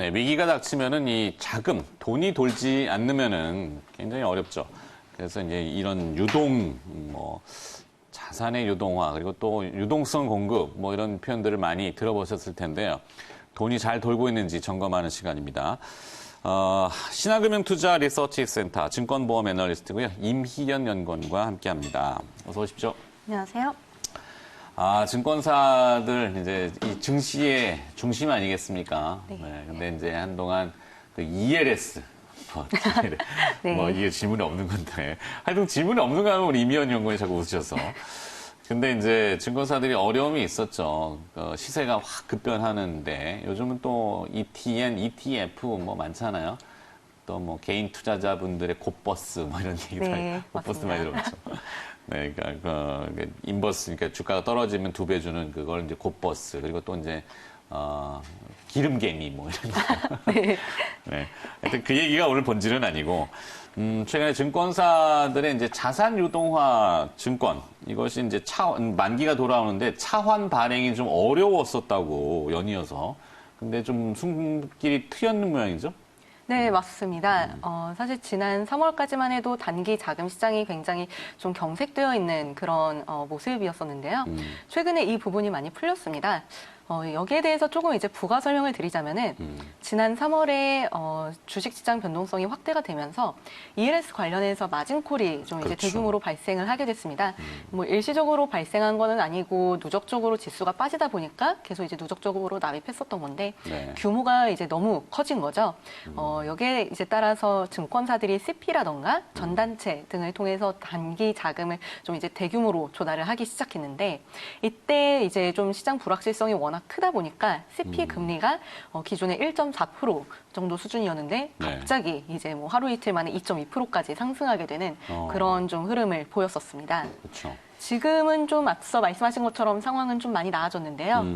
네, 위기가 닥치면은 이 자금, 돈이 돌지 않으면은 굉장히 어렵죠. 그래서 이제 이런 유동, 자산의 유동화, 그리고 또 유동성 공급, 이런 표현들을 많이 들어보셨을 텐데요. 돈이 잘 돌고 있는지 점검하는 시간입니다. 신한금융투자 리서치센터 증권보험 애널리스트고요. 임희연 연구원과 함께합니다. 어서 오십시오. 안녕하세요. 증권사들 이제 이 증시의 중심 아니겠습니까? 네. 근데 이제 한동안 그 ELS 네. 이게 질문이 없는 건데 하여튼 질문이 없는 거 하면 우리 임희연 연구원이 자꾸 웃으셔서. 근데 이제 증권사들이 어려움이 있었죠. 시세가 확 급변하는데 요즘은 또 ETN, ETF 많잖아요. 또 개인 투자자분들의 곧버스 이런 얘기도 네, 곧버스 맞습니다. 많이 들어봤죠. 네, 그러니까 인버스, 그러니까 주가가 떨어지면 2배 주는 그걸 이제 곧버스, 그리고 또 이제 기름개미 이런 거. 네. 네, 하여튼 그 얘기가 오늘 본질은 아니고 최근에 증권사들의 이제 자산 유동화 증권 이것이 이제 만기가 돌아오는데 차환 발행이 좀 어려웠었다고 연이어서. 근데 좀 숨길이 트였는 모양이죠. 네, 맞습니다. 사실 지난 3월까지만 해도 단기 자금 시장이 굉장히 좀 경색되어 있는 그런 모습이었었는데요. 최근에 이 부분이 많이 풀렸습니다. 여기에 대해서 조금 이제 부가 설명을 드리자면은 지난 3월에 주식시장 변동성이 확대가 되면서 ELS 관련해서 마진콜이 좀 이제 그렇죠. 대규모로 발생을 하게 됐습니다. 일시적으로 발생한 거는 아니고 누적적으로 지수가 빠지다 보니까 계속 이제 누적적으로 납입했었던 건데 네. 규모가 이제 너무 커진 거죠. 여기에 이제 따라서 증권사들이 CP라던가 전단체 등을 통해서 단기 자금을 좀 이제 대규모로 조달을 하기 시작했는데 이때 이제 좀 시장 불확실성이 워낙 크다 보니까 CP 금리가 기존의 1.4% 정도 수준이었는데 갑자기 이제 하루 이틀 만에 2.2%까지 상승하게 되는 그런 좀 흐름을 보였었습니다. 그렇죠. 지금은 좀 앞서 말씀하신 것처럼 상황은 좀 많이 나아졌는데요.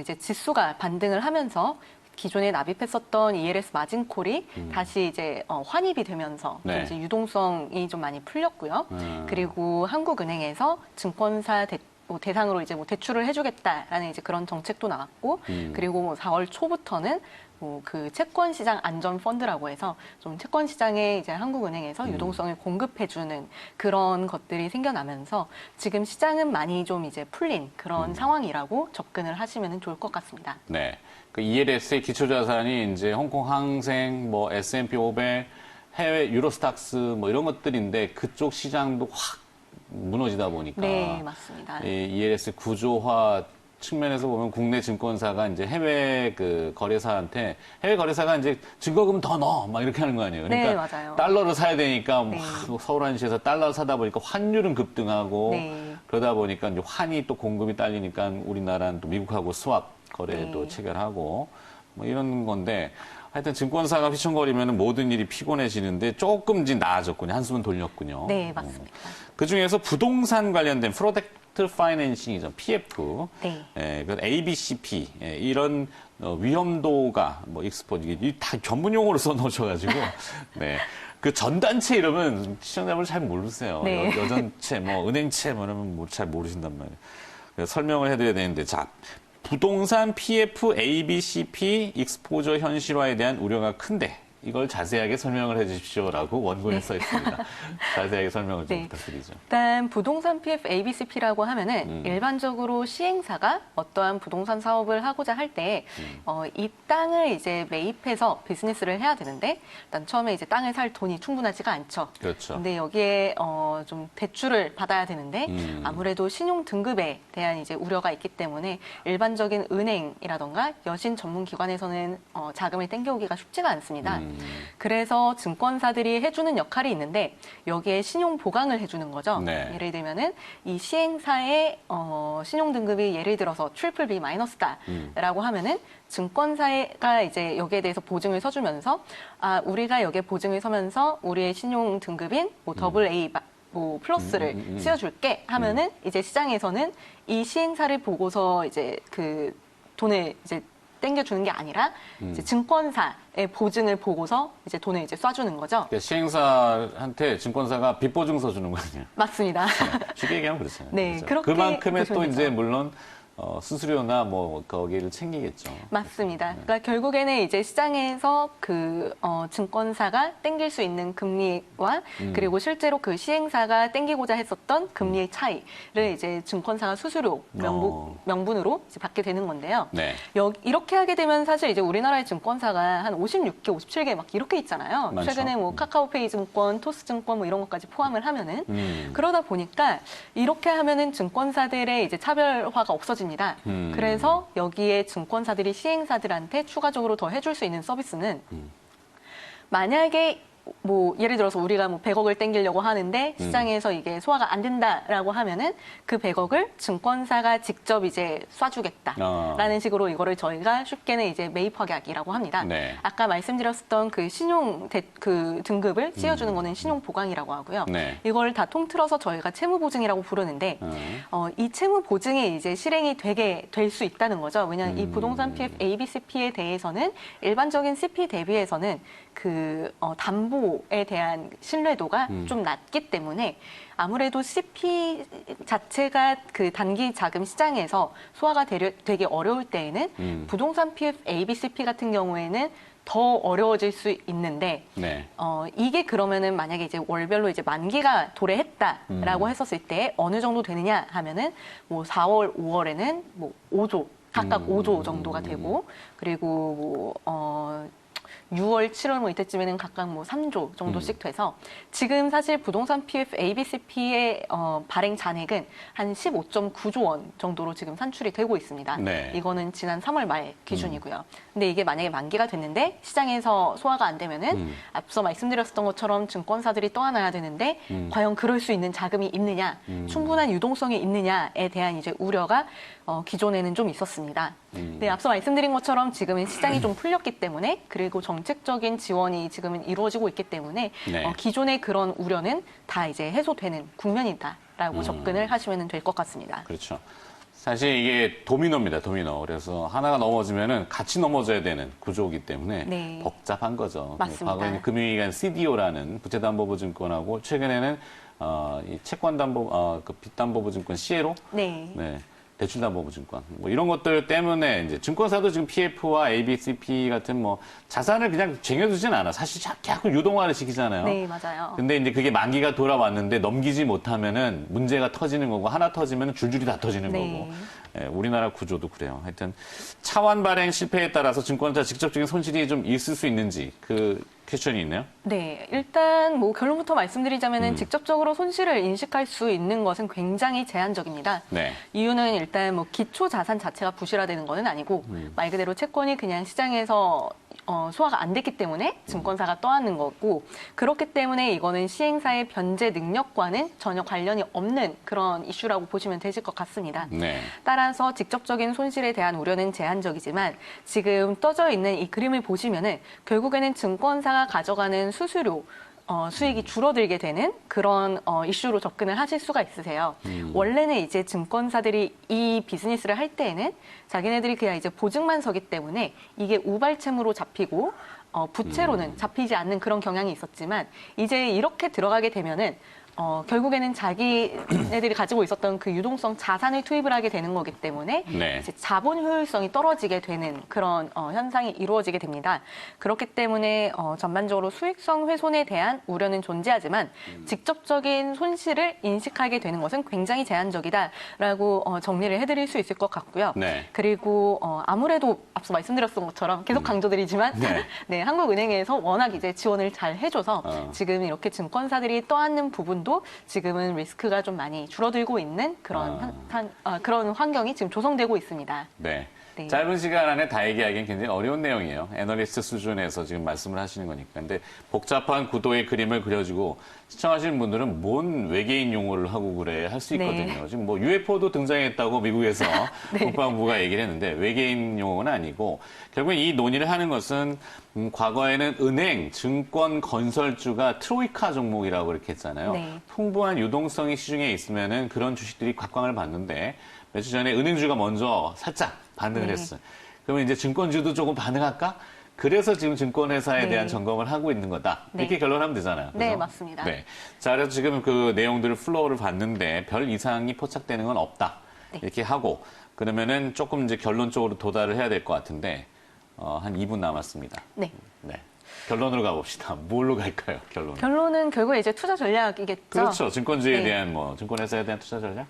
이제 지수가 반등을 하면서 기존에 납입했었던 ELS 마진콜이 다시 이제 환입이 되면서 좀 네. 이제 유동성이 좀 많이 풀렸고요. 그리고 한국은행에서 증권사 대상으로 이제 대출을 해주겠다라는 이제 그런 정책도 나왔고, 그리고 4월 초부터는 그 채권 시장 안전 펀드라고 해서 좀 채권 시장에 이제 한국은행에서 유동성을 공급해주는 그런 것들이 생겨나면서 지금 시장은 많이 좀 이제 풀린 그런 상황이라고 접근을 하시면 좋을 것 같습니다. 네. 그 ELS의 기초자산이 이제 홍콩 항생, S&P 500, 해외 유로스탁스 이런 것들인데 그쪽 시장도 확 무너지다 보니까. 네, 맞습니다. 이 ELS 구조화 측면에서 보면 국내 증권사가 이제 해외 거래사한테 해외 거래사가 이제 증거금 더 넣어 이렇게 하는 거 아니에요. 그러니까 네, 맞아요. 달러를 사야 되니까 네. 서울한시에서 달러 사다 보니까 환율은 급등하고 네. 그러다 보니까 이제 환이 또 공급이 딸리니까 우리나라는 또 미국하고 스왑 거래도 네. 체결하고 이런 건데 하여튼 증권사가 휘청거리면 모든 일이 피곤해지는데 조금 이제 나아졌군요. 한숨은 돌렸군요. 네, 맞습니다. 그중에서 부동산 관련된 프로젝트 파이낸싱이죠. PF. 네. 그 ABCP. 이런 위험도가 익스포즈 이게 다 전문 용어로 써 놓으셔가지고 네. 그 전단체 이러면 시청자분들 잘 모르세요. 네. 여전체, 은행체 이러면 잘 모르신단 말이에요. 그래서 설명을 해드려야 되는데 자. 부동산 PF, ABCP, 익스포저 현실화에 대한 우려가 큰데 이걸 자세하게 설명을 해 주십시오라고 원고에 써 있습니다. 자세하게 설명을 좀 부탁드리죠. 일단 부동산 PF, ABCP라고 하면은 일반적으로 시행사가 어떠한 부동산 사업을 하고자 할 때 이 땅을 이제 매입해서 비즈니스를 해야 되는데 일단 처음에 이제 땅을 살 돈이 충분하지가 않죠. 그렇죠. 근데 여기에 좀 대출을 받아야 되는데 아무래도 신용 등급에 대한 이제 우려가 있기 때문에 일반적인 은행이라던가 여신 전문 기관에서는 자금을 땡겨오기가 쉽지가 않습니다. 그래서 증권사들이 해주는 역할이 있는데 여기에 신용 보강을 해주는 거죠. 네. 예를 들면은 이 시행사의 신용 등급이 예를 들어서 트리플 B 마이너스다라고 하면은 증권사가 이제 여기에 대해서 보증을 서주면서 우리가 여기에 보증을 서면서 우리의 신용 등급인 더블 A 플러스를 씌워줄게 하면은 이제 시장에서는 이 시행사를 보고서 이제 그 돈을 이제 땡겨주는 게 아니라 이제 증권사의 보증을 보고서 이제 돈을 이제 쏴주는 거죠. 그러니까 시행사한테 증권사가 빚보증서 주는 거 아니에요? 맞습니다. 쉽게 얘기하면 그렇잖아요. 네, 그렇죠? 그렇게 그만큼의 또 보시면 이제 되죠. 물론 수수료나 뭐 거기를 챙기겠죠. 맞습니다. 그러니까 결국에는 이제 시장에서 증권사가 땡길 수 있는 금리와 그리고 실제로 그 시행사가 땡기고자 했었던 금리의 차이를 이제 증권사가 수수료 명분으로 이제 받게 되는 건데요. 네. 이렇게 하게 되면 사실 이제 우리나라의 증권사가 한 56개, 57개 막 이렇게 있잖아요. 많죠. 최근에 뭐 카카오페이 증권, 토스 증권 뭐 이런 것까지 포함을 하면은 그러다 보니까 이렇게 하면은 증권사들의 이제 차별화가 없어집니다. 그래서 여기에 증권사들이 시행사들한테 추가적으로 더 해줄 수 있는 서비스는 만약에 뭐 예를 들어서 우리가 뭐 100억을 땡기려고 하는데 시장에서 이게 소화가 안 된다라고 하면은 그 100억을 증권사가 직접 이제 쏴주겠다라는 식으로 이거를 저희가 쉽게는 이제 매입확약이라고 합니다. 네. 아까 말씀드렸던 그 그 등급을 씌워주는 거는 신용보강이라고 하고요. 네. 이걸 다 통틀어서 저희가 채무보증이라고 부르는데 이 채무보증이 이제 실행이 되게 될 수 있다는 거죠. 왜냐하면 이 부동산 PF, ABCP에 대해서는 일반적인 CP 대비해서는 담보에 대한 신뢰도가 좀 낮기 때문에 아무래도 CP 자체가 그 단기 자금 시장에서 소화가 되게 어려울 때에는 부동산 PF, ABCP 같은 경우에는 더 어려워질 수 있는데 네. 이게 그러면은 만약에 이제 월별로 이제 만기가 도래했다라고 했었을 때 어느 정도 되느냐 하면은 뭐 4월, 5월에는 뭐 5조 각각 5조 정도가 되고 그리고 뭐 6월, 7월 뭐 이때쯤에는 각각 뭐 3조 정도씩 돼서 지금 사실 부동산 PF, ABCP의 발행 잔액은 한 15.9조 원 정도로 지금 산출이 되고 있습니다. 네. 이거는 지난 3월 말 기준이고요. 근데 이게 만약에 만기가 됐는데 시장에서 소화가 안 되면은 앞서 말씀드렸던 것처럼 증권사들이 떠안아야 되는데 과연 그럴 수 있는 자금이 있느냐, 충분한 유동성이 있느냐에 대한 이제 우려가 기존에는 좀 있었습니다. 네, 앞서 말씀드린 것처럼 지금은 시장이 좀 풀렸기 때문에 그리고 정책적인 지원이 지금은 이루어지고 있기 때문에 네. 기존의 그런 우려는 다 이제 해소되는 국면이다라고 접근을 하시면 될 것 같습니다. 그렇죠. 사실 이게 도미노입니다, 도미노. 그래서 하나가 넘어지면은 같이 넘어져야 되는 구조이기 때문에 네. 복잡한 거죠. 맞습니다. 과거에는 금융위기관 CDO라는 부채담보보증권하고 최근에는 이 채권담보, 그 빚담보보증권 CLO, 네. 대출담보보증권 뭐 이런 것들 때문에 이제 증권사도 지금 PF와 ABCP 같은 뭐 자산을 그냥 쟁여두진 않아. 사실 자꾸 유동화를 시키잖아요. 네, 맞아요. 근데 이제 그게 만기가 돌아왔는데 넘기지 못하면은 문제가 터지는 거고 하나 터지면 줄줄이 다 터지는 네. 거고. 예, 우리나라 구조도 그래요. 하여튼 차환 발행 실패에 따라서 증권사 직접적인 손실이 좀 있을 수 있는지 그 퀘스천이 있네요. 네, 일단 뭐 결론부터 말씀드리자면은 직접적으로 손실을 인식할 수 있는 것은 굉장히 제한적입니다. 네. 이유는 일단 뭐 기초 자산 자체가 부실화되는 것은 아니고 말 그대로 채권이 그냥 시장에서 소화가 안 됐기 때문에 증권사가 떠안는 거고 그렇기 때문에 이거는 시행사의 변제 능력과는 전혀 관련이 없는 그런 이슈라고 보시면 되실 것 같습니다. 네. 따라서 직접적인 손실에 대한 우려는 제한적이지만 지금 떠져 있는 이 그림을 보시면은 결국에는 증권사가 가져가는 수수료 수익이 줄어들게 되는 그런 이슈로 접근을 하실 수가 있으세요. 원래는 이제 증권사들이 이 비즈니스를 할 때에는 자기네들이 그냥 이제 보증만 서기 때문에 이게 우발채무로 잡히고 부채로는 잡히지 않는 그런 경향이 있었지만 이제 이렇게 들어가게 되면은 결국에는 자기네들이 가지고 있었던 그 유동성 자산을 투입을 하게 되는 거기 때문에 네. 이제 자본 효율성이 떨어지게 되는 그런 현상이 이루어지게 됩니다. 그렇기 때문에 전반적으로 수익성 훼손에 대한 우려는 존재하지만 직접적인 손실을 인식하게 되는 것은 굉장히 제한적이다라고 정리를 해드릴 수 있을 것 같고요. 네. 그리고 아무래도 앞서 말씀드렸던 것처럼 계속 강조드리지만 네. 네, 한국은행에서 워낙 이제 지원을 잘 해줘서 지금 이렇게 증권사들이 떠안는 부분도 지금은 리스크가 좀 많이 줄어들고 있는 그런 그런 환경이 지금 조성되고 있습니다. 네. 네. 짧은 시간 안에 다 얘기하기는 굉장히 어려운 내용이에요. 애널리스트 수준에서 지금 말씀을 하시는 거니까. 근데 복잡한 구도의 그림을 그려주고 시청하시는 분들은 뭔 외계인 용어를 하고 그래 할 수 있거든요. 네. 지금 뭐 UFO도 등장했다고 미국에서 국방부가 얘기를 했는데 외계인 용어는 아니고 결국 이 논의를 하는 것은 과거에는 은행, 증권, 건설주가 트로이카 종목이라고 그렇게 했잖아요. 네. 풍부한 유동성이 시중에 있으면은 그런 주식들이 각광을 받는데 며칠 전에 은행주가 먼저 살짝 반응을 네. 했어요. 그러면 이제 증권주도 조금 반응할까? 그래서 지금 증권회사에 네. 대한 점검을 하고 있는 거다. 이렇게 네. 결론하면 되잖아요. 그죠? 네, 맞습니다. 네. 자, 그래서 지금 그 내용들을 플로우를 봤는데 별 이상이 포착되는 건 없다. 네. 이렇게 하고 그러면은 조금 이제 결론 쪽으로 도달을 해야 될 것 같은데, 한 2분 남았습니다. 네. 네. 결론으로 가봅시다. 뭘로 갈까요, 결론? 결론은 결국에 이제 투자 전략이겠죠. 그렇죠. 증권주에 네. 대한 증권회사에 대한 투자 전략?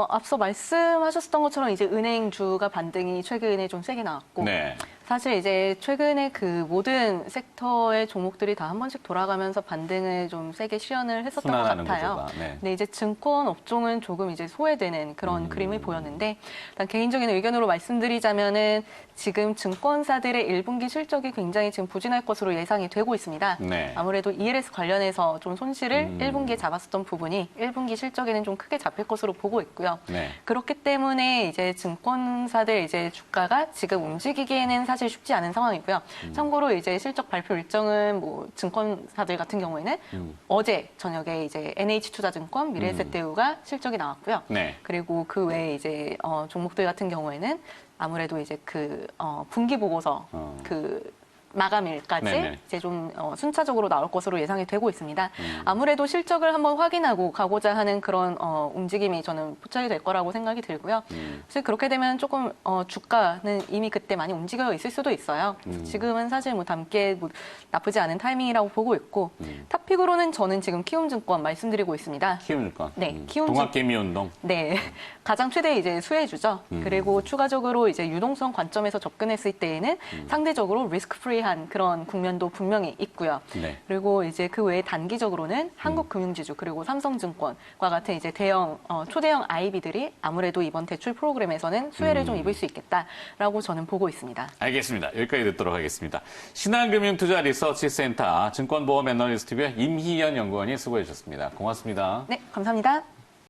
앞서 말씀하셨던 것처럼 이제 은행주가 반등이 최근에 좀 세게 나왔고, 네. 사실 이제 최근에 그 모든 섹터의 종목들이 다 한 번씩 돌아가면서 반등을 좀 세게 시연을 했었던 것 순환하는 같아요. 구조가, 네. 근데 이제 증권 업종은 조금 이제 소외되는 그런 그림을 보였는데, 일단 개인적인 의견으로 말씀드리자면은 지금 증권사들의 1분기 실적이 굉장히 지금 부진할 것으로 예상이 되고 있습니다. 네. 아무래도 ELS 관련해서 좀 손실을 1분기에 잡았었던 부분이 1분기 실적에는 좀 크게 잡힐 것으로 보고 있고요. 네. 그렇기 때문에 이제 증권사들 이제 주가가 지금 움직이기에는 사실 쉽지 않은 상황이고요. 참고로 이제 실적 발표 일정은 뭐 증권사들 같은 경우에는 어제 저녁에 이제 NH투자증권, 미래에셋대우가 실적이 나왔고요. 네. 그리고 그 외에 이제 종목들 같은 경우에는 아무래도 이제 그 분기 보고서 그 마감일까지 네네. 이제 좀 순차적으로 나올 것으로 예상이 되고 있습니다. 아무래도 실적을 한번 확인하고 가고자 하는 그런 움직임이 저는 포착이 될 거라고 생각이 들고요. 사실 그렇게 되면 조금 주가는 이미 그때 많이 움직여 있을 수도 있어요. 지금은 사실 뭐 담게 뭐 나쁘지 않은 타이밍이라고 보고 있고 탑픽으로는 저는 지금 키움증권 말씀드리고 있습니다. 키움증권. 네, 동학개미운동. 네, 가장 최대 이제 수혜주죠. 그리고 추가적으로 이제 유동성 관점에서 접근했을 때에는 상대적으로 리스크 프리한 그런 국면도 분명히 있고요. 네. 그리고 이제 그 외에 단기적으로는 한국금융지주 그리고 삼성증권과 같은 이제 대형 초대형 IB들이 아무래도 이번 대출 프로그램에서는 수혜를 좀 입을 수 있겠다라고 저는 보고 있습니다. 알겠습니다. 여기까지 듣도록 하겠습니다. 신한금융투자리서치센터 증권보험 애널리스트고요. 임희연 연구원이 수고해 주셨습니다. 고맙습니다. 네, 감사합니다.